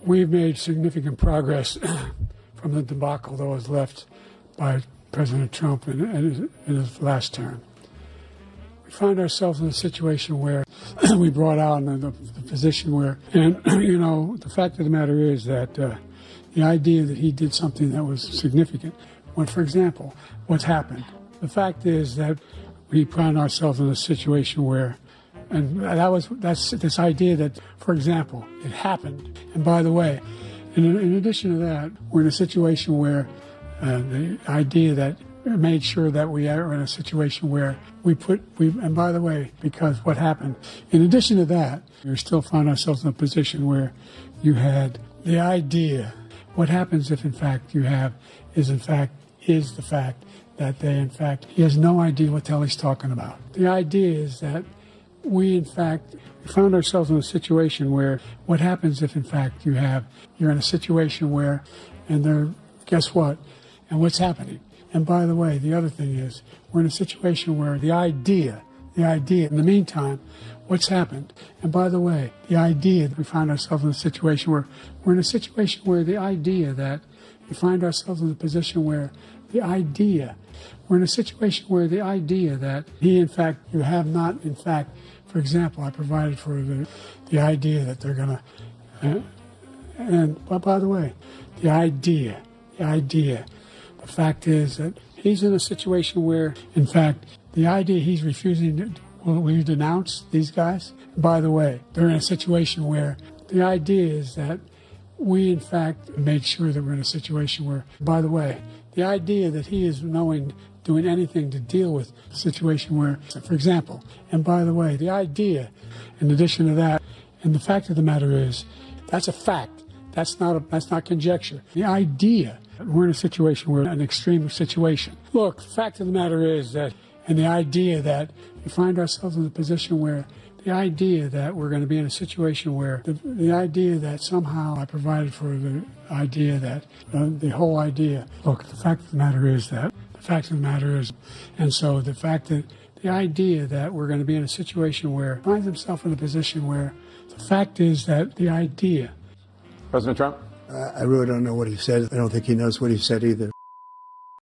we've made significant progress from the debacle that was left by President Trump in his last term. We find ourselves in a situation where we brought out in the position where, and the fact of the matter is that the idea that he did something that was significant, when, for example, what's happened, the fact is that we found ourselves in a situation where, and that's this idea that, for example, it happened. And by the way, in addition to that, we're in a situation where the idea that made sure that we are in a situation where and by the way, because what happened, in addition to that, we still find ourselves in a position where you had the idea, what happens if in fact you have, is the fact that he has no idea what the hell he's talking about. The idea is that we found ourselves in a situation where what happens if in fact you're in a situation where, guess what, and what's happening. And by the way, the other thing is, we're in a situation where the idea, in the meantime, what's happened. And by the way, the idea that we find ourselves in a situation where we're in a situation where the idea that we find ourselves in a position where we're in a situation where the idea that you have not, in fact, for example, I provided for the idea that they're going to, but by the way, the idea, the fact is that he's in a situation where, in fact, the idea he's refusing to, will you denounce these guys? By the way, they're in a situation where the idea is that we, in fact, made sure that we're in a situation where, by the way, the idea that he is doing anything to deal with a situation where, for example, and by the way, the idea, in addition to that, and the fact of the matter is, that's a fact. That's not conjecture. The idea that we're in a situation where an extreme situation. Look, the fact of the matter is that, and the idea that we find ourselves in a position where the idea that we're going to be in a situation where the idea that somehow I provided for the idea that the whole idea. Look, the fact of the matter is that and so the fact that the idea that we're going to be in a situation where finds himself in a position where the fact is that the idea. President Trump? I really don't know what he said. I don't think he knows what he said either.